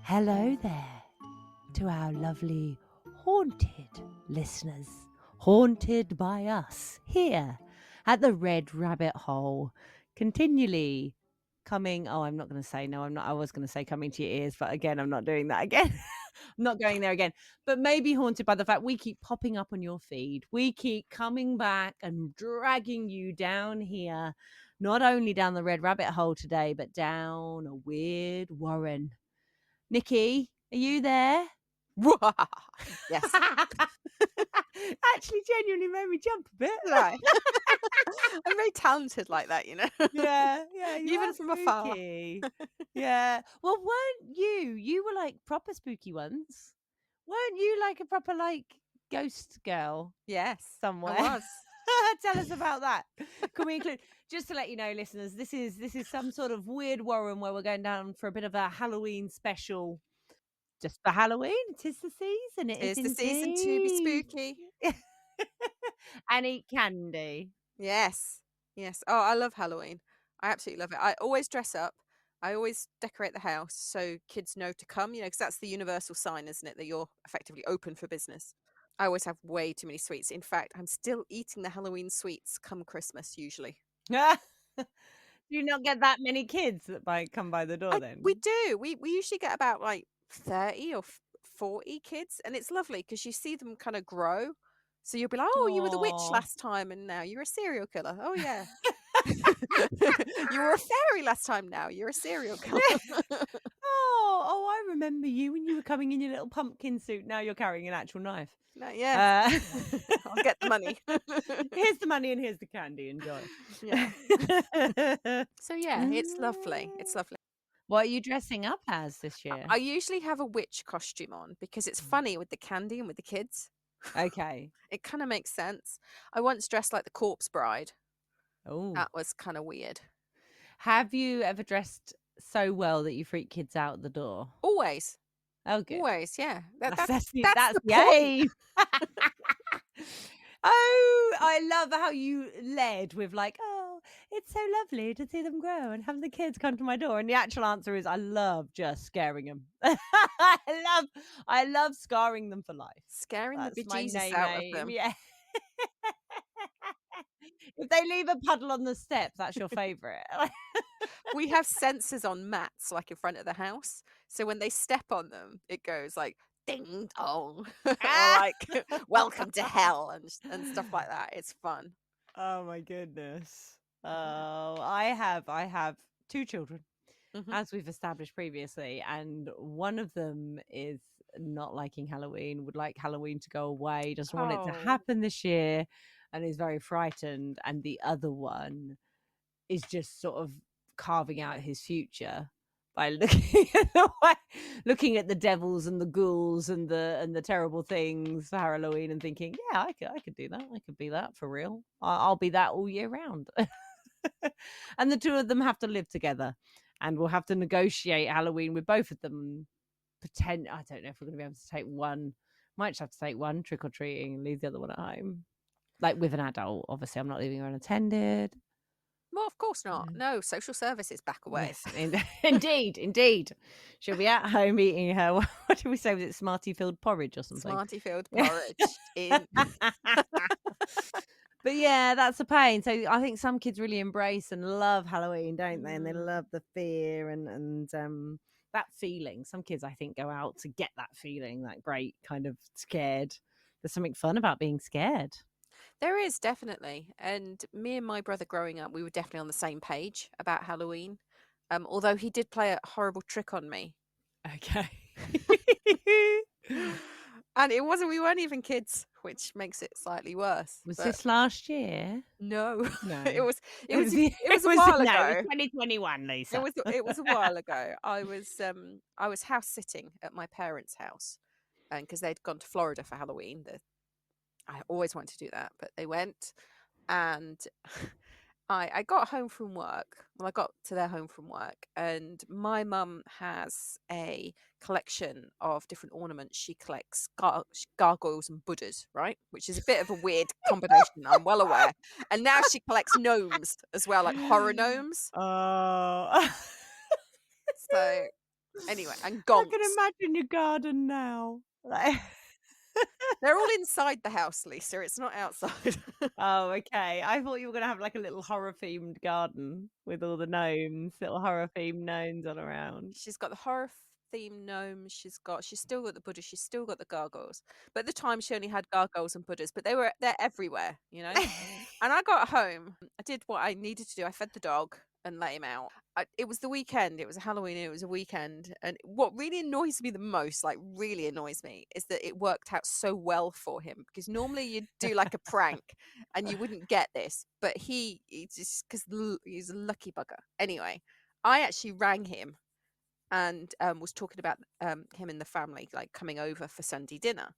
Hello there to our lovely haunted listeners, haunted by us here at the Red Rabbit Hole, continually coming. Oh, I'm not going to say no, I'm not. I was going to say coming to your ears, but again, I'm not doing that again. I'm not going there again, but maybe haunted by the fact we keep popping up on your feed. We keep coming back and dragging you down here, not only down the Red Rabbit Hole today, but down a weird warren. Nicky, are you there? Yes. Actually genuinely made me jump a bit. Right. I'm very talented like that, Yeah, you Even are from afar. spooky. Yeah. Well, weren't you? You were like proper spooky once. Weren't you like a proper like ghost girl Yes, somewhere? I was. Tell us about that. Can we include, just to let you know, listeners, this is some sort of weird warren where we're going down for a bit of a Halloween special. Just for Halloween, 'tis the season. It is Tis the season to be indeed. spooky. And eat candy. Yes. Yes. Oh, I love Halloween. I absolutely love it. I always dress up. I always decorate the house so kids know to come, because that's the universal sign, isn't it, that you're effectively open for business. I always have way too many sweets. In fact, I'm still eating the Halloween sweets come Christmas usually. Do you not get that many kids that come by the door then? We do. We usually get about like 30 or 40 kids, and it's lovely because you see them kind of grow. So you'll be like, "Oh, you were the witch Aw. last time, and now you're a serial killer." Oh yeah. You were a fairy last time. Now you're a serial killer. Oh, I remember you when you were coming in your little pumpkin suit. Now you're carrying an actual knife. No, yeah. I'll get the money. Here's the money and here's the candy. Enjoy. Yeah. So yeah, it's lovely. It's lovely. What are you dressing up as this year? I usually have a witch costume on because it's funny with the candy and with the kids. Okay. It kind of makes sense. I once dressed like the corpse bride. Oh. That was kind of weird. Have you ever dressed so well that you freak kids out at the door? Always. Oh, good. Always, yeah. That's That's the the point. aim. Oh, I love how you led with like, oh, it's so lovely to see them grow and have the kids come to my door. And the actual answer is, I love just scaring them. I love scarring them for life. Scaring the That's my bejesus out of name. them. Yeah. If they leave a puddle on the steps, that's your favorite. We have sensors on mats like in front of the house. So when they step on them, it goes like ding dong or like welcome to hell and stuff like that. It's fun. Oh my goodness. Oh, I have two children, Mhm. as we've established previously, and one of them is not liking Halloween, would like Halloween to go away, doesn't want it to Oh. happen this year, and is very frightened. And the other one is just sort of carving out his future by looking at the devils and the ghouls and the terrible things for Halloween and thinking, yeah, I could do that. I could be that for real. I'll be that all year round. And the two of them have to live together, and we'll have to negotiate Halloween with both of them. I don't know if we're going to be able to take one. Might just have to take one trick or treating and leave the other one at home, like with an adult. Obviously, I'm not leaving her unattended. Well, of course not. No, social services back away. Yes, indeed. She'll be at home eating her, what did we say? Was it Smarty Field porridge or something? Smarty field porridge in. But yeah, that's a pain. So I think some kids really embrace and love Halloween, don't they? And they love the fear and that feeling. Some kids, I think, go out to get that feeling, that great kind of scared. There's something fun about being scared. There is definitely. And me and my brother growing up, we were definitely on the same page about Halloween. Although he did play a horrible trick on me. Okay. And we weren't even kids, which makes it slightly worse. Was this last year? No. No. It was a while No, ago. it was 2021, Lisa. It was a while ago. I was house sitting at my parents' house, and because they'd gone to Florida for Halloween. I always wanted to do that, but they went, and I got home from work. Well, I got to their home from work, and my mum has a collection of different ornaments. She collects gargoyles and Buddhas, right? Which is a bit of a weird combination, I'm well aware. And now she collects gnomes as well, like horror gnomes. Oh. So Anyway, and I can gonks. imagine your garden now. Like They're all inside the house, Lisa. It's not outside. oh, okay. I thought you were gonna have, like, a little horror-themed garden with all the gnomes, little horror-themed gnomes all around. She's got the horror themed gnomes. She's still got the Buddha. She's still got the gargoyles. But at the time, she only had gargoyles and Buddhas. But they're everywhere, you know. And I got home. I did what I needed to do. I fed the dog and let him out. It was the weekend. It was a Halloween. It was a weekend. And what really annoys me the most, like really annoys me, is that it worked out so well for him. Because normally you'd do like a prank and you wouldn't get this. But he just, because he's a lucky bugger. Anyway, I actually rang him and was talking about him and the family like coming over for Sunday dinner.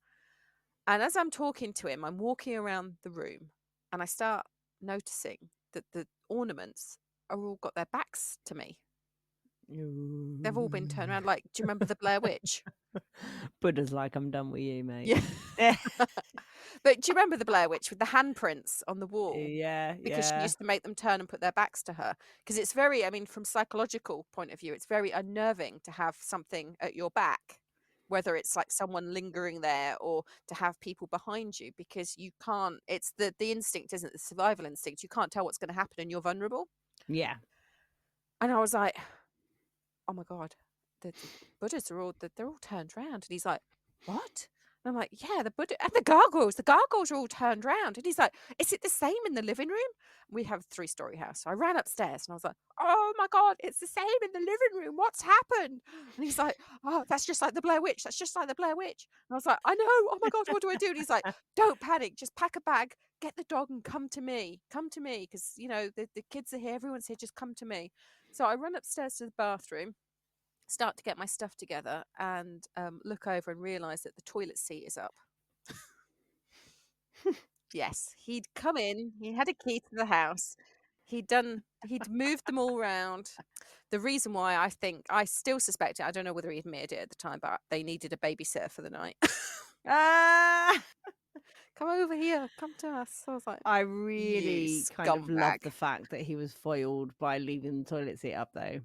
And as I'm talking to him, I'm walking around the room and I start noticing that the ornaments are all got their backs to me. They've all been turned around. Like, do you remember the Blair Witch? Buddha's like, "I'm done with you, mate." Yeah. But do you remember the Blair Witch with the handprints on the wall? Yeah, Because she yeah. used to make them turn and put their backs to her. Because it's very, I mean, from psychological point of view, it's very unnerving to have something at your back, whether it's like someone lingering there or to have people behind you, because you can't, it's the instinct, isn't it? The survival instinct. You can't tell what's going to happen and you're vulnerable. Yeah. And I was like, oh my God, the Buddhas are all, they're all turned around. And he's like, what? And I'm like, yeah, the Buddha and the gargoyles are all turned around. And he's like, is it the same in the living room? We have a 3-story house. So I ran upstairs and I was like, oh my God, it's the same in the living room. What's happened? And he's like, oh, that's just like the Blair Witch. That's just like the Blair Witch. And I was like, I know. Oh my God, what do I do? And he's like, don't panic. Just pack a bag, get the dog and come to me. Come to me. Because, you know, the kids are here. Everyone's here. Just come to me. So I run upstairs to the bathroom, start to get my stuff together, and look over and realize that the toilet seat is up. Yes, he'd come in, he had a key to the house. He'd moved them all around. The reason why, I still suspect it, I don't know whether he admitted it at the time, but they needed a babysitter for the night. Ah! Come over here, come to us. So I was like, I you really kind of love scumbag. the fact that he was foiled by leaving the toilet seat up, though.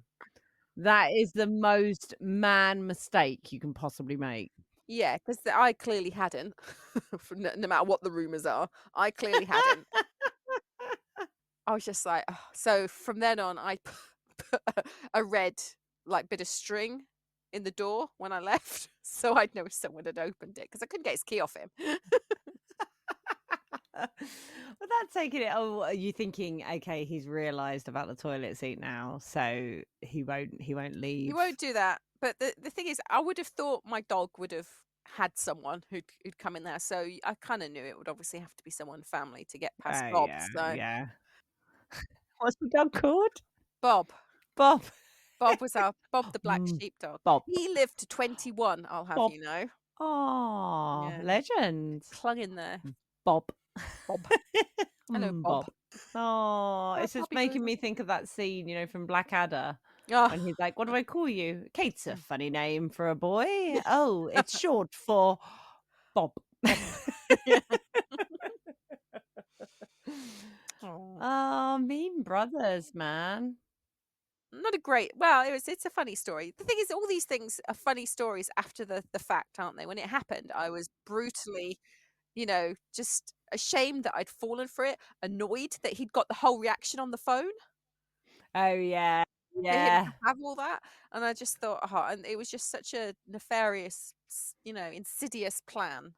That is the most man mistake you can possibly make. Yeah, because I clearly hadn't, no matter what the rumors are, I clearly hadn't. I was just like, "Oh." So from then on, I put a red like bit of string in the door when I left, so I'd know if someone had opened it because I couldn't get his key off him. Without taking it, oh, are you thinking, okay, he's realised about the toilet seat now, so he won't He leave. won't do that. But the thing is, I would have thought my dog would have had someone who'd come in there. So I kind of knew it would obviously have to be someone family to get past Oh Bob. yeah, So yeah. What's the dog called? Bob. Bob. Bob was our Bob the black Mm, sheepdog. Bob. He lived to 21, I'll have Bob. you know. Oh, Yeah. legend. Clung in there. Bob. Bob. Hello, Bob. Bob. Oh, Oh, it's just Bobby goes making on. me think of that scene, from Blackadder Oh, when he's like, "What do I call you?" Kate's a mm, funny name for a boy. Oh, it's short for Bob. Bob. Yeah. Oh, Oh, mean brothers, man. not a great. Well, it's a funny story. The thing is, all these things are funny stories after the fact, aren't they? When it happened, I was brutally, just ashamed that I'd fallen for it, annoyed that he'd got the whole reaction on the phone Oh yeah, for him yeah, to have all that, and I just thought, oh, and it was just such a nefarious, insidious plan.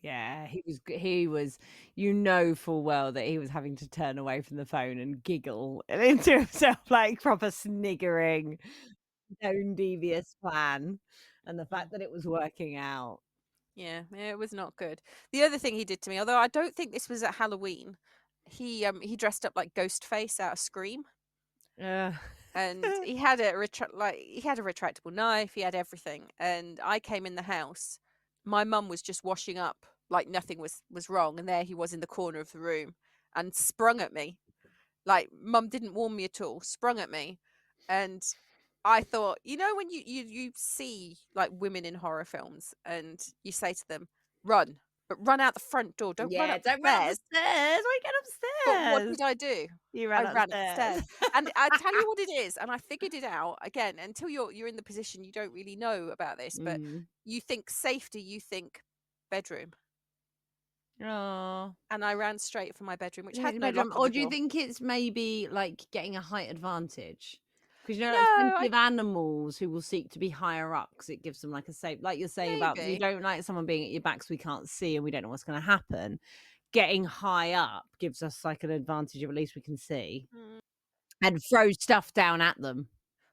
yeah. He was. You know full well that he was having to turn away from the phone and giggle into himself like proper sniggering, own devious plan, and the Mm. fact that it was working out. Yeah, it was not good. The other thing he did to me, although I don't think this was at Halloween, he dressed up like Ghostface out of Scream, Uh, and he had a retractable knife, he had everything. And I came in the house. My mum was just washing up like nothing was wrong, and there he was in the corner of the room and sprung at me. Like mum didn't warn me at all, sprung at me. And I thought, when you see like women in horror films and you say to them, run, but run out the front door. Don't run Yeah, up the don't run up the stairs. stairs. Why you But what get upstairs? did I do? You I ran ran up the upstairs. stairs. And I tell you what it is, and I figured it out, again, until you're in the position, you don't really know about this, but Mm. you think safety, you think bedroom. Oh. And I ran straight for my bedroom, which You think had the no bedroom, lock on or the do you door. think it's maybe like getting a height advantage? Because you know, No, there's plenty I of animals who will seek to be higher up because it gives them like a safe, like you're saying about you maybe. don't like someone being at your back so we can't see and we don't know what's going to happen. Getting high up gives us like an advantage of at least we can see Mm. and throw stuff down at them.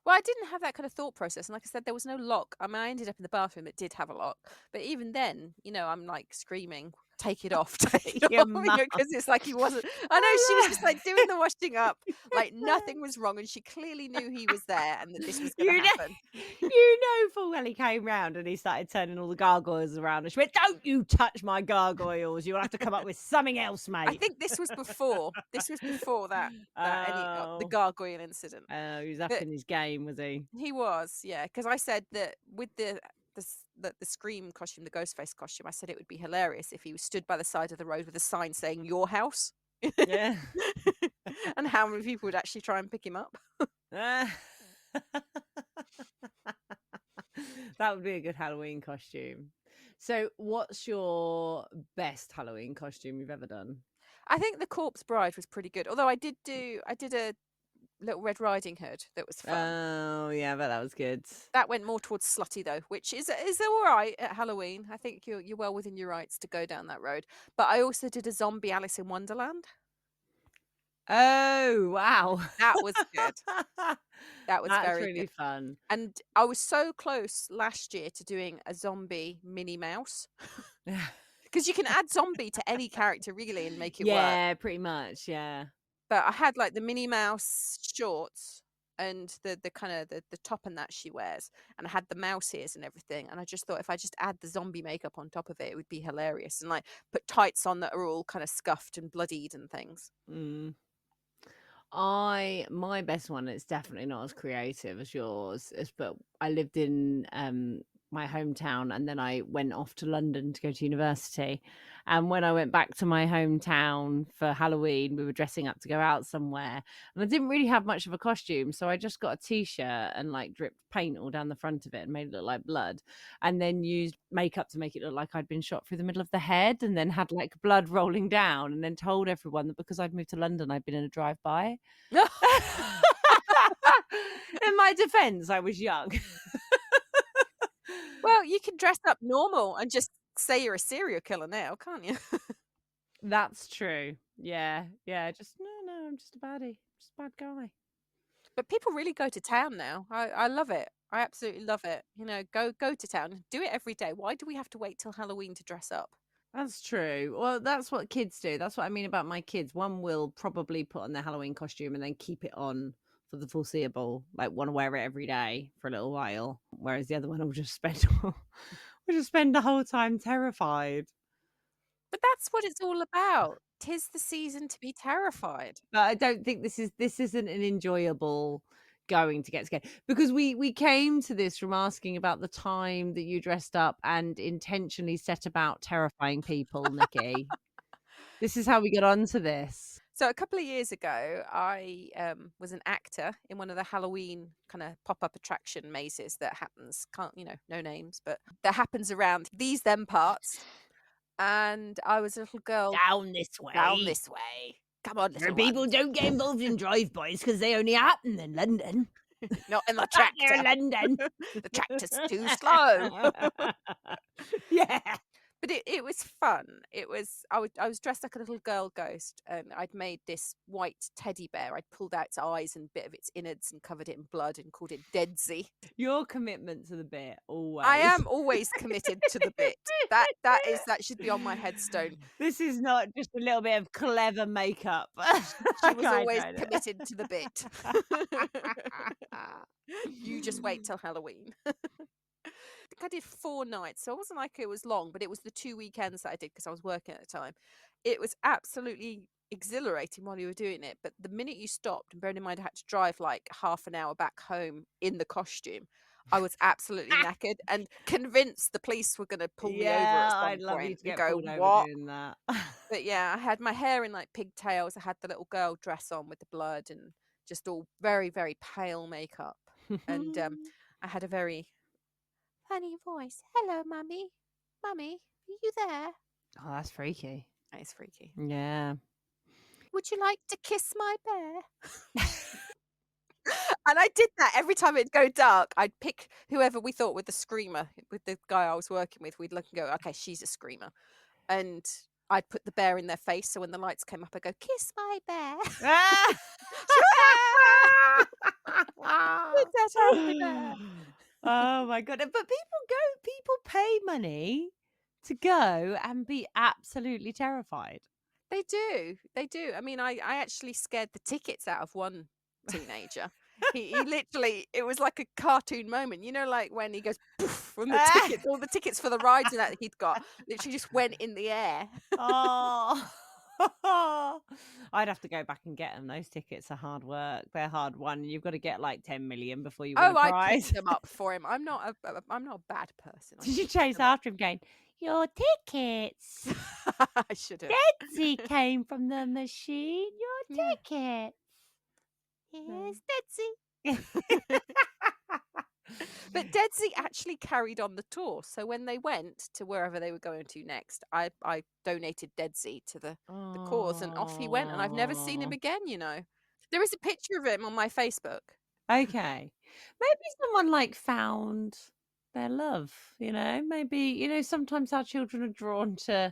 Well, I didn't have that kind of thought process, and like I said, there was no lock. I mean, I ended up in the bathroom that did have a lock, but even then, I'm like screaming, "Take it off, take it Your off," mum. because it's like he wasn't. I know she was I just like doing the washing up, like know. nothing was wrong, and she clearly knew he was there and that this was going to You know, happen. you know full well he came round and he started turning all the gargoyles around and she went, "Don't you touch my gargoyles. You'll have to come up with something else, I mate." think this was before. This was before the Oh. gargoyle incident. Oh, he was up But in his game, was he? he was, yeah, because I said that with the Scream costume, the Ghostface costume, I said it would be hilarious if he was stood by the side of the road with a sign saying "Your house," Yeah. and how many people would actually try and pick him up. Ah. That would be a good Halloween costume. So, what's your best Halloween costume you've ever done? I think the Corpse Bride was pretty good. Although I did a Little Red Riding Hood that was fun. Oh, yeah, I bet that was good. That went more towards slutty though, which is all right at Halloween. I think you're well within your rights to go down that road. But I also did a zombie Alice in Wonderland. Oh, wow. That was good. That was That's very really good. fun. And I was so close last year to doing a zombie Minnie Mouse because you can add zombie to any character really and make it work. Yeah, pretty much, yeah. But I had like the Minnie Mouse shorts and the kind of the top and that she wears, and I had the mouse ears and everything. And I just thought if I just add the zombie makeup on top of it, it would be hilarious. And like put tights on that are all kind of scuffed and bloodied and things. Mm. My best one, it's definitely not as creative as yours, is but I lived in my hometown and then I went off to London to go to university. And when I went back to my hometown for Halloween, we were dressing up to go out somewhere. And I didn't really have much of a costume, so I just got a t-shirt and like dripped paint all down the front of it and made it look like blood. And then used makeup to make it look like I'd been shot through the middle of the head and then had like blood rolling down and then told everyone that because I'd moved to London, I'd been in a drive-by. In my defense, I was young. Well, you can dress up normal and just say you're a serial killer now, can't you? That's true. Yeah, yeah, just no, I'm just a baddie, just a bad guy. But people really go to town now. I love it. I absolutely love it. Go to town. Do it every day. Why do we have to wait till Halloween to dress up? That's true. Well, that's what kids do. That's what I mean about my kids. One will probably put on their Halloween costume and then keep it on for the foreseeable, like want to wear it every day for a little while. Whereas the other one will just spend will just spend the whole time terrified. But that's what it's all about. 'Tis the season to be terrified. But I don't think this isn't an enjoyable going to get scared because we came to this from asking about the time that you dressed up and intentionally set about terrifying people, Nikki. This is how we got onto this. So a couple of years ago, I was an actor in one of the Halloween kind of pop-up attraction mazes that happens. Can't no names, but that happens around these them parts. And I was a little girl Down this down way. this way. Come on, Where little people ones. don't get involved in drive-bys because they only happen in London. Not in the Back near tractor. London. The tractor's too slow. Yeah. But it was fun. I was dressed like a little girl ghost, and I'd made this white teddy bear. I'd pulled out its eyes and bit of its innards and covered it in blood and called it Deadsy. Your commitment to the bit, I always. am always committed to the bit. That should be on my headstone. This is not just a little bit of clever makeup. She was I always tried it. committed to the bit. You just wait till Halloween. I think I did 4 nights, so it wasn't like it was long, but it was the 2 weekends that I did because I was working at the time. It was absolutely exhilarating while you were doing it, but the minute you stopped, and bearing in mind I had to drive like half an hour back home in the costume, I was absolutely knackered and convinced the police were gonna pull me over at Yeah, I'd some love you point to and get go, pulled over "What?" doing that. But yeah, I had my hair in like pigtails. I had the little girl dress on with the blood and just all very, very pale makeup. And I had a very funny voice. Hello, mummy. Mummy, are you there? Oh, that's freaky. That is freaky. Yeah. Would you like to kiss my bear? And I did that every time it'd go dark. I'd pick whoever we thought with the screamer, with the guy I was working with. We'd look and go, okay, she's a screamer. And I'd put the bear in their face. So when the lights came up, I'd go, kiss my bear. Sure. It's that ugly bear. Oh my god, but people pay money to go and be absolutely terrified. They do. They do. I mean, I actually scared the tickets out of one teenager. He literally it was like a cartoon moment, you know, like when he goes poof from the tickets, all the tickets for the rides and that he'd got literally just went in the air. Oh. I'd have to go back and get them. Those tickets are hard work. They're hard won. You've got to get like 10 million before you win a Oh, I picked prize. them up for him. I'm not a bad person. I Did you picked chase them up. after him going, "Your tickets? I should have. Betsy came from the machine. Your Yeah. tickets." No. Here's Betsy. But Deadsy actually carried on the tour. So when they went to wherever they were going to next, I donated Deadsy to the cause and off he went and I've never seen him Oh. again, you know. There is a picture of him on my Facebook. Okay. Maybe someone, like, found their love, you know? Maybe sometimes our children are drawn to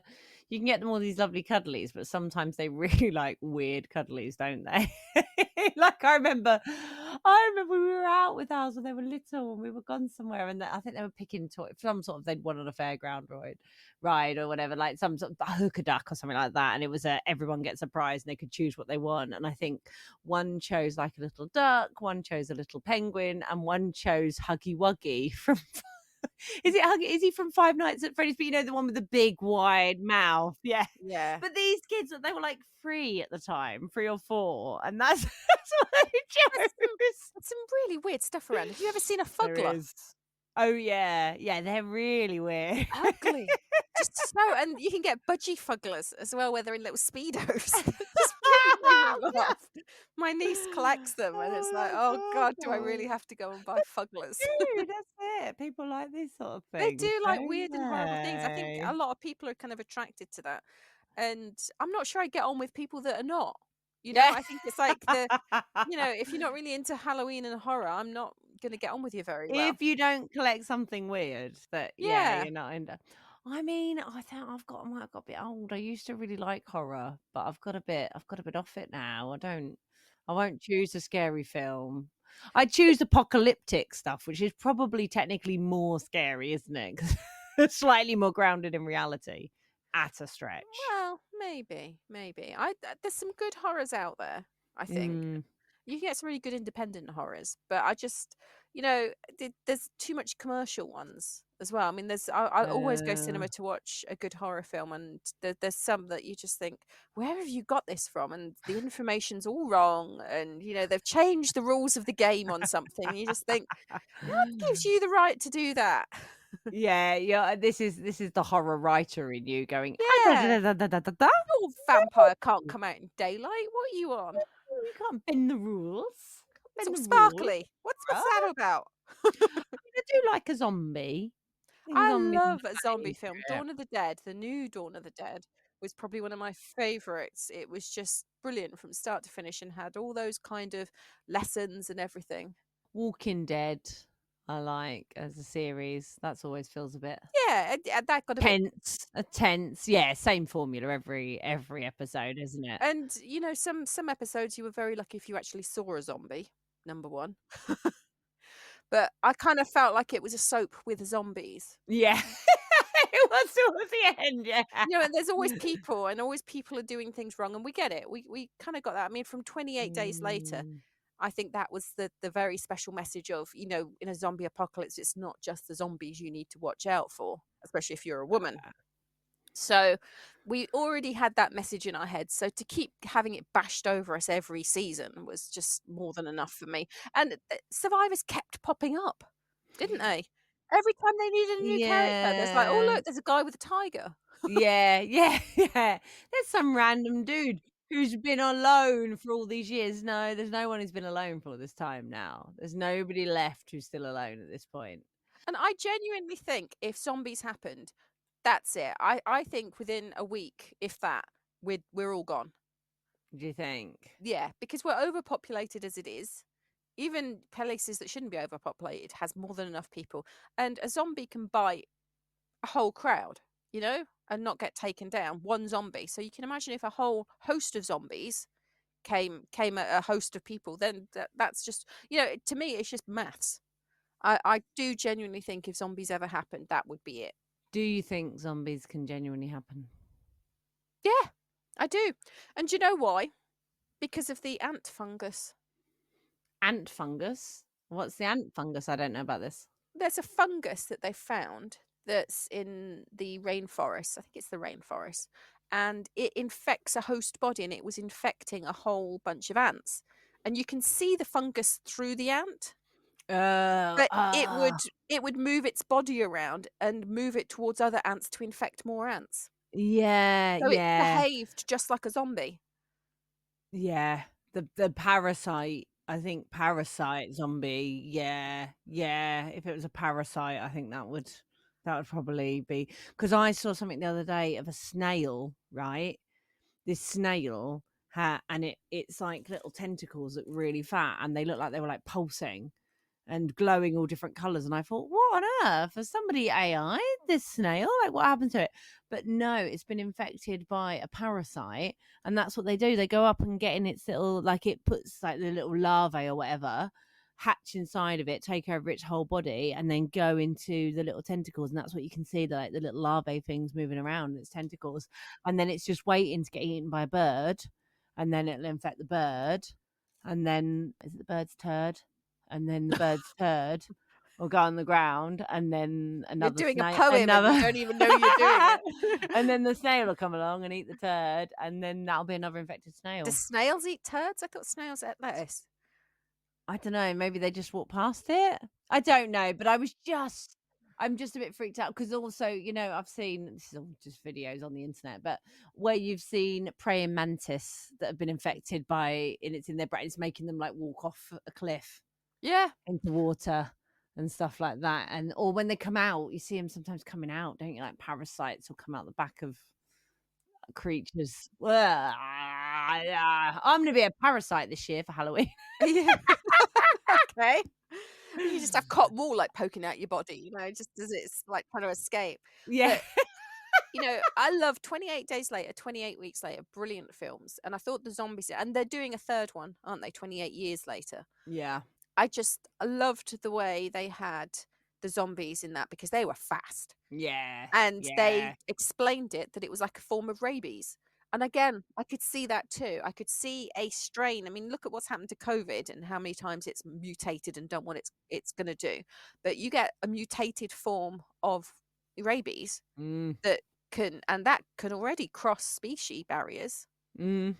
you can get them all these lovely cuddlies, but sometimes they really like weird cuddlies, don't they? Like, I remember we were out with ours when they were little and we were gone somewhere, and I think they were picking some sort of they'd won on a fairground ride or whatever, like some sort of a hooker duck or something like that, and it was a everyone gets a prize and they could choose what they want, and I think one chose like a little duck, one chose a little penguin, and one chose Huggy Wuggy from is he from Five Nights at Freddy's? But the one with the big wide mouth. Yeah. Yeah. But these kids, they were like 3 at the time, 3 or 4, and that's that's what they There's chose. some really weird stuff around. Have you ever seen a There fuggler? is. Oh yeah. Yeah, they're really weird. Ugly. Just so and you can get budgie fugglers as well, where they're in little speedos. Just really make me laugh. My niece collects them and it's like, "Oh god, do I really Oh. have to go and buy fugglers?" That's it. People like these sort of They things, do like don't weird and horrible things. I think a they? lot of people are kind of attracted to that, and I'm not sure I get on with people that are not. You know, Yeah. I think it's like if you're not really into Halloween and horror, I'm not gonna get on with you very well. If you don't collect something weird that yeah, Yeah. you're not into I mean, I think I might have got a bit old. I used to really like horror, but I've got a bit off it now. I won't choose a scary film. I choose apocalyptic stuff, which is probably technically more scary, isn't it? 'Cause it's slightly more grounded in reality at a stretch. Well, maybe, maybe. There's some good horrors out there, I think. Mm. You can get some really good independent horrors, but I just, there's too much commercial ones as well. I mean, I always go Uh, cinema to watch a good horror film, and there's some that you just think, where have you got this from? And the information's all wrong, and they've changed the rules of the game on something. You just think, what gives you the right to do that? yeah, yeah, this is the horror writer in you going, Yeah, "Ah, your vampire can't come out in daylight. What are you on? you can't bend the rules. Can't It's bend all the rules, sparkly. What's that bruh." about? I do like a zombie. I think I zombies love a are zombie film. my Dawn of the Dead, the new Dawn of the Dead, was probably one of my favorites. It was just brilliant from start to finish and had all those kind of lessons and everything. Walking Dead, I like as a series. That's always feels a bit Yeah, that got a bit. tense. Yeah, same formula every episode, isn't it? And some episodes you were very lucky if you actually saw a zombie. Number one, but I kind of felt like it was a soap with zombies. Yeah. It was towards the end, yeah. And there's always people, and always people are doing things wrong, and we get it. We kind of got that. I mean, from 28 days later, Mm, I think that was the very special message of, in a zombie apocalypse, it's not just the zombies you need to watch out for, especially if you're a woman. So we already had that message in our heads. So to keep having it bashed over us every season was just more than enough for me. And survivors kept popping up. didn't they? Every time they needed a new character, there's like, "Oh, Yeah. look, there's a guy with a tiger." Yeah, yeah, yeah. There's some random dude who's been on loan for all these years. No, there's no one who's been alone for all this time now. There's nobody left who's still alone at this point. And I genuinely think if zombies happened, that's it. I think within a week, if that, we're all gone. Do you think? Yeah, because we're overpopulated as it is. Even places that shouldn't be overpopulated has more than enough people. And a zombie can bite a whole crowd, you know, and not get taken down. One zombie. So you can imagine if a whole host of zombies came at a host of people, then that's just, to me it's just maths. I do genuinely think if zombies ever happened, that would be it. Do you think zombies can genuinely happen? Yeah, I do. And do you know why? Because of the ant fungus. Ant fungus? What's the ant fungus? I don't know about this. There's a fungus that they found that's in the rainforest. I think it's the rainforest. And it infects a host body, and it was infecting a whole bunch of ants. And you can see the fungus through the ant, Oh, but it would move its body around and move it towards other ants to infect more ants. yeah, So it yeah, behaved just like a zombie. yeah. The parasite, I think parasite zombie, yeah, yeah. If it was a parasite, I think that would probably be because I saw something the other day of a snail, right? This snail had and it's like little tentacles that were really fat and they look like they were like pulsing and glowing all different colors. And I thought, what on earth? Has somebody AI this snail? Like, what happened to it? But no, it's been infected by a parasite. And that's what they do. They go up and get in its little, like, it puts like the little larvae or whatever, hatch inside of it, take over its whole body, and then go into the little tentacles. And that's what you can see, like the little larvae things moving around in its tentacles. And then it's just waiting to get eaten by a bird. And then it'll infect the bird. And then, is it the bird's turd? And then the bird's turd will go on the ground, and then You're another doing a snail, poem and you another, don't even know you're doing it. and then the snail will come along and eat the turd, and then that'll be another infected Do snail. snails eat turds? I thought snails ate lettuce. I don't know. Maybe they just walk past it. I don't know, but I'm just a bit freaked out because also, I've seen this is all just videos on the internet, but where you've seen praying mantis that have been infected by, and it's in their brain, it's making them like walk off a cliff Yeah. into water and stuff like that, and or when they come out, you see them sometimes coming out, don't you? Like parasites will come out the back of creatures. Yeah. I'm gonna be a parasite this year for Halloween. Yeah. Okay. You just have cotton wool, like, poking out your body, just as it's, like, trying to escape. Yeah. But, I love 28 Days Later, 28 Weeks Later, brilliant films, and I thought the zombies and they're doing a third one, aren't they, 28 years later? Yeah. I loved the way they had the zombies in that because they were fast. Yeah. And they Yeah. explained it that it was like a form of rabies. And again, I could see that too. I could see a strain. I mean, look at what's happened to COVID and how many times it's mutated and done what it's going to do. But you get a mutated form of rabies Mm. that can already cross species barriers. Mm.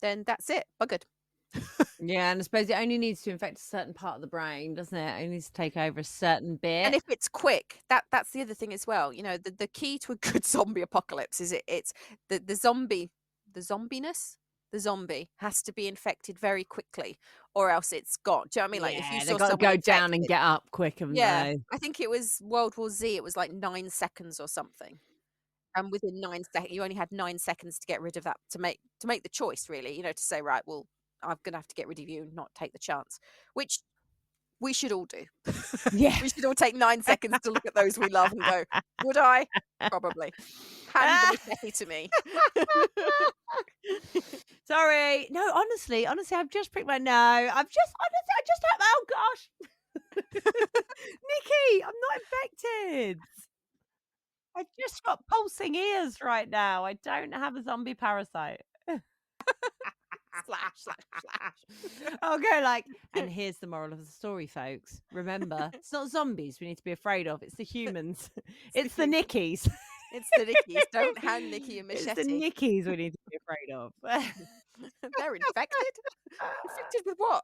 Then that's it, buggered. Yeah, and I suppose it only needs to infect a certain part of the brain, doesn't it? It only needs to take over a certain And bit. if it's quick, that's the other thing as well. The key to a good zombie apocalypse is it's the zombie, the zombiness, the zombie has to be infected very quickly, or else it's gone. Do you know what I mean? Like if you Yeah, they saw got to someone go down and infected, get up quick, haven't yeah, they? I think it was World War Z. It was like 9 seconds or something, and within 9 seconds, you only had 9 seconds to get rid of that to make the choice. Really, to say right, well, I'm gonna have to get rid of you and not take the chance, which we should all do. Yeah. We should all take 9 seconds to look at those we love and go, "Would I? Probably. Hand the machete to me." Sorry. No, honestly, I've just pricked my no. I just had, oh gosh. Nikki, I'm not infected. I just got pulsing ears right now. I don't have a zombie parasite. Slash, slash, slash. I'll go like, and here's the moral of the story, folks. Remember, it's not zombies we need to be afraid of. It's the humans. It's the Human. Nickies. It's the Nickies. Don't hand Nicky a It's the machete. Nickies we need to be afraid of. They're infected? Infected with what?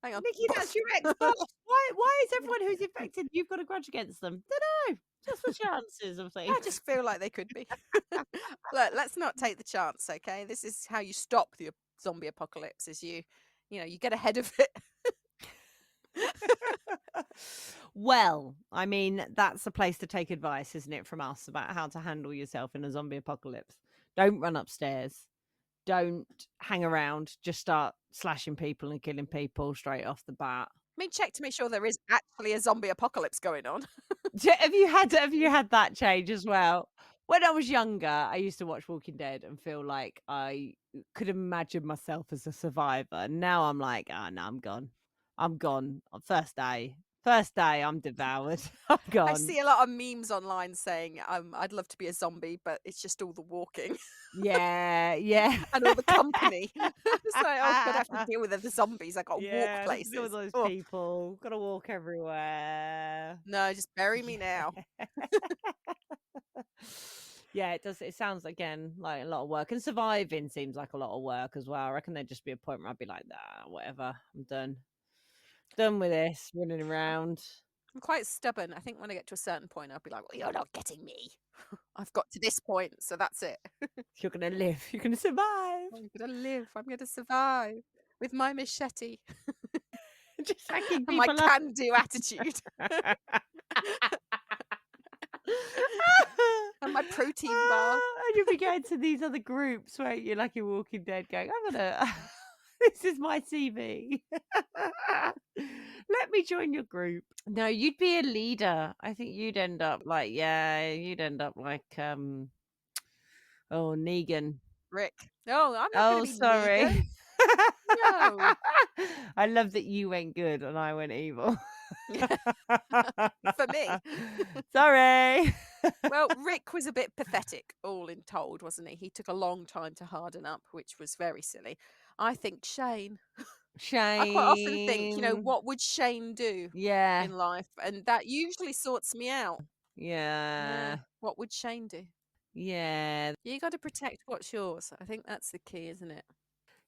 Hang on. Nikki, that's your ex-boss. Why is everyone who's infected, you've got a grudge against them? Dunno. Just the chances of I things. just feel like they could be. Look, let's not take the chance, okay? This is how you stop the zombie apocalypse is you get ahead of it. Well, I mean, that's a place to take advice, isn't it, from us about how to handle yourself in a zombie apocalypse. Don't run upstairs. Don't hang around. Just start slashing people and killing people straight off the bat. I mean, check to make sure there is actually a zombie apocalypse going on. Have you had that change as well? When I was younger, I used to watch Walking Dead and feel like I could imagine myself as a survivor. Now I'm like, "Oh, no, I'm gone. I'm gone. First day, I'm devoured. I'm I gone." see a lot of memes online saying, I'd love to be a zombie, but it's just all the walking Yeah, yeah. and all the company. It's like, oh god, I have to deal with the zombies. I got to walk Yeah, to deal with places. those Oh people. Gotta walk everywhere. no, just bury me now. Yeah. Yeah, it does. It sounds again like a lot of work, and surviving seems like a lot of work as well. I reckon there'd just be a point where I'd be like, nah, whatever, I'm done. Done with this running around. I'm quite stubborn. I think when I get to a certain point, I'll be like, well, you're not getting me. I've got to this point, so that's it. You're gonna live. You're gonna survive. I'm gonna live. I'm gonna survive with my machete Just hacking and my people up. can-do attitude and my protein bar. And you'll be going to these other groups where you're like you're Walking Dead going, I'm gonna this is my CV. Let me join your group. No, you'd be a leader. I think you'd end up like, yeah, you'd end up like oh, Negan. Rick. No, I'm not gonna Oh, be Negan. sorry. No. I love that you went good and I went evil. For me. Sorry. Well, Rick was a bit pathetic, all in told, wasn't he? He took a long time to harden up, which was very silly. I think Shane. I quite often think, Shane. what would Shane do Yeah. in life? And that usually sorts me out. Yeah. Yeah. What would Shane do? Yeah. You got to protect what's yours. I think that's the key, isn't it?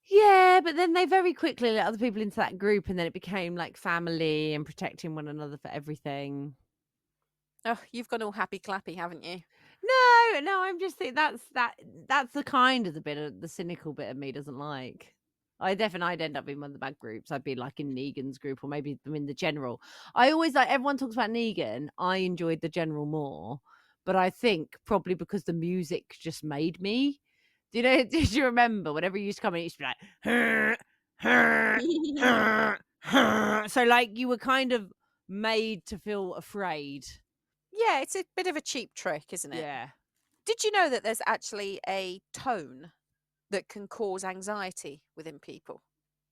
Yeah, but then they very quickly let other people into that group and then it became like family and protecting one another for everything. Oh, you've gone all happy clappy, haven't you? No, I'm just think that's the kind of the cynical bit of me doesn't like. I'd end up in one of the bad groups. I'd be like in Negan's group or maybe I'm in the general. I always like everyone talks about Negan. I enjoyed the general more, but I think probably because the music just made me. Did you remember whenever you used to come in, it used to be like "Huh, huh, huh, huh." So like you were kind of made to feel afraid. Yeah, it's a bit of a cheap trick, isn't it? Yeah. Did you know that there's actually a tone that can cause anxiety within people?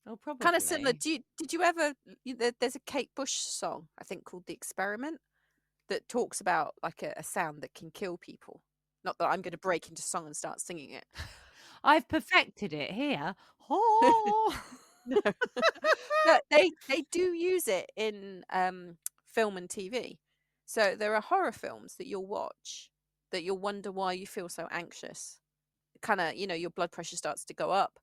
Oh, Kind of similar. probably. Did you ever? There's a Kate Bush song I think called "The Experiment" that talks about like a sound that can kill people. Not that I'm going to break into song and start singing it. I've perfected it here. Oh. No. But they do use it in film and TV. So there are horror films that you'll watch that you'll wonder why you feel so anxious. Kind of, your blood pressure starts to go up.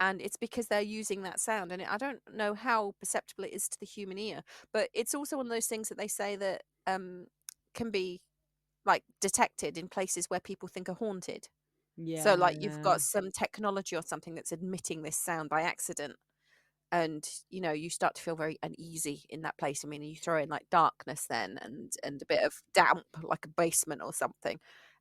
And it's because they're using that sound. And I don't know how perceptible it is to the human ear, but it's also one of those things that they say that can be like detected in places where people think are haunted. So like you've Yeah. got some technology or something that's admitting this sound by accident and you start to feel very uneasy in that place. I mean, you throw in like darkness then and a bit of damp like a basement or something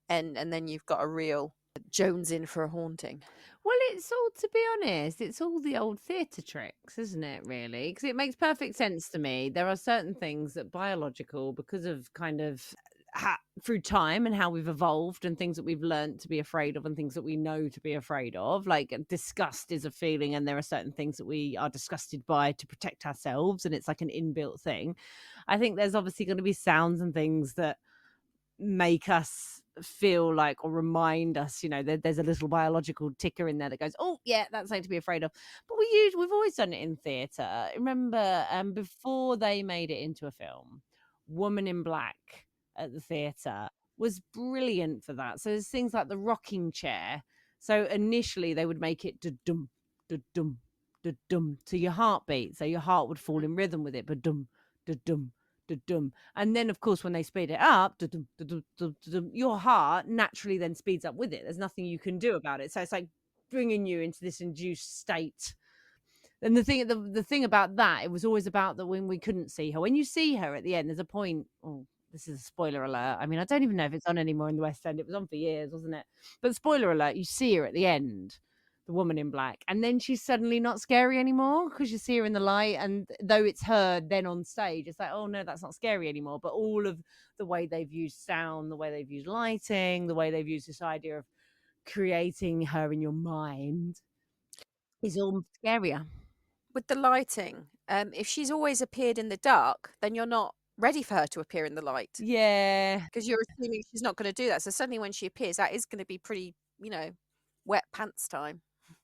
and then you've got a real Jones in for a haunting. Well, it's all, to be honest, it's all the old theatre tricks, isn't it, really? Because it makes perfect sense to me. There are certain things that biological, because of kind of through time and how we've evolved and things that we've learned to be afraid of and things that we know to be afraid of, like disgust is a feeling, and there are certain things that we are disgusted by to protect ourselves, and it's like an inbuilt thing. I think there's obviously going to be sounds and things that make us feel like or remind us, there's a little biological ticker in there that goes, oh yeah, that's something to be afraid of. But we've always done it in theatre. Remember, before they made it into a film, Woman in Black at the theatre was brilliant for that. So there's things like the rocking chair. So initially they would make it da-dum, da-dum, da dum to your heartbeat, so your heart would fall in rhythm with it, but dum da dum da dum. And then, of course, when they speed it up, da dum da dum da dum, your heart naturally then speeds up with it. There's nothing you can do about it. So it's like bringing you into this induced state. And the thing about that, it was always about that when we couldn't see her. When you see her at the end, there's a point. Oh, this is a spoiler alert. I mean, I don't even know if it's on anymore in the West End. It was on for years, wasn't it? But spoiler alert, you see her at the end, the woman in black, and then she's suddenly not scary anymore because you see her in the light. And though it's her then on stage, it's like, oh no, that's not scary anymore. But all of the way they've used sound, the way they've used lighting, the way they've used this idea of creating her in your mind is all scarier. With the lighting, if she's always appeared in the dark, then you're not ready for her to appear in the light Yeah. because you're assuming she's not gonna do that. So suddenly when she appears, that is gonna be pretty, wet pants time.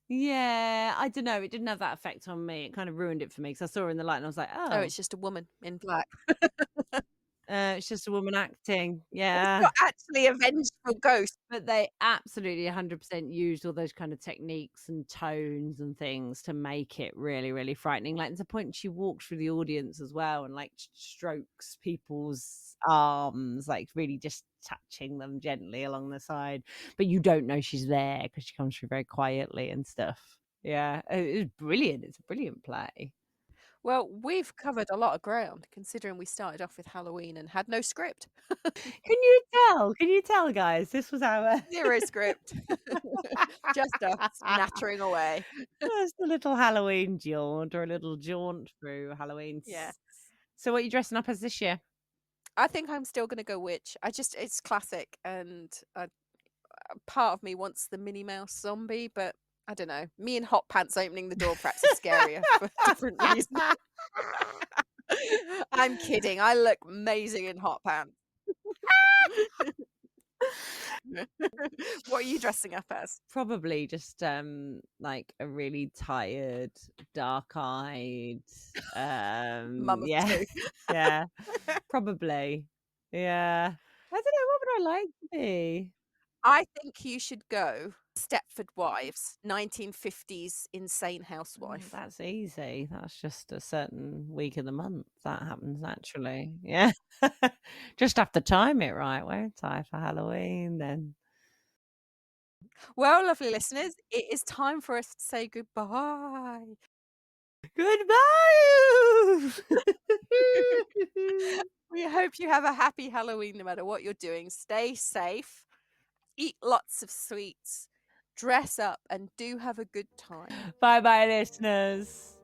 Yeah, I don't know, it didn't have that effect on me, it kind of ruined it for me because I saw her in the light and I was like, Oh, "Oh, it's just a woman in black. it's just a woman acting." It's Yeah, not actually a vengeful ghost. but they absolutely 100% used all those kind of techniques and tones and things to make it really, really frightening, like, to the point she walks through the audience as well and, like, strokes people's arms, like, really just touching them gently along the side, but you don't know she's there because she comes through very quietly and stuff. Yeah, it was brilliant, it's a brilliant play. Well, we've covered a lot of ground considering we started off with Halloween and had no script. Can you tell? Can you tell, guys? This was our 0 script. Just us nattering away. just a little Halloween jaunt or a little jaunt through Halloween. Yeah. So what are you dressing up as this year? I think I'm still gonna go witch. It's classic, and part of me wants the Minnie Mouse zombie, but I don't know. Me in hot pants opening the door perhaps is scarier for different reasons. I'm kidding. I look amazing in hot pants. What are you dressing up as? Probably just, like a really tired, dark-eyed, Mum of yeah, 2. yeah, probably. Yeah. I don't know, what would I like to be? I think you should go Stepford Wives, 1950s insane Oh, housewife. that's easy. That's just a certain week of the month. That happens naturally. Yeah. Just have to time it right, won't I, for Halloween then. Well, lovely listeners, it is time for us to say goodbye. Goodbye. We hope you have a happy Halloween no matter what you're doing. Stay safe, eat lots of sweets, dress up, and do have a good time. Bye bye, listeners.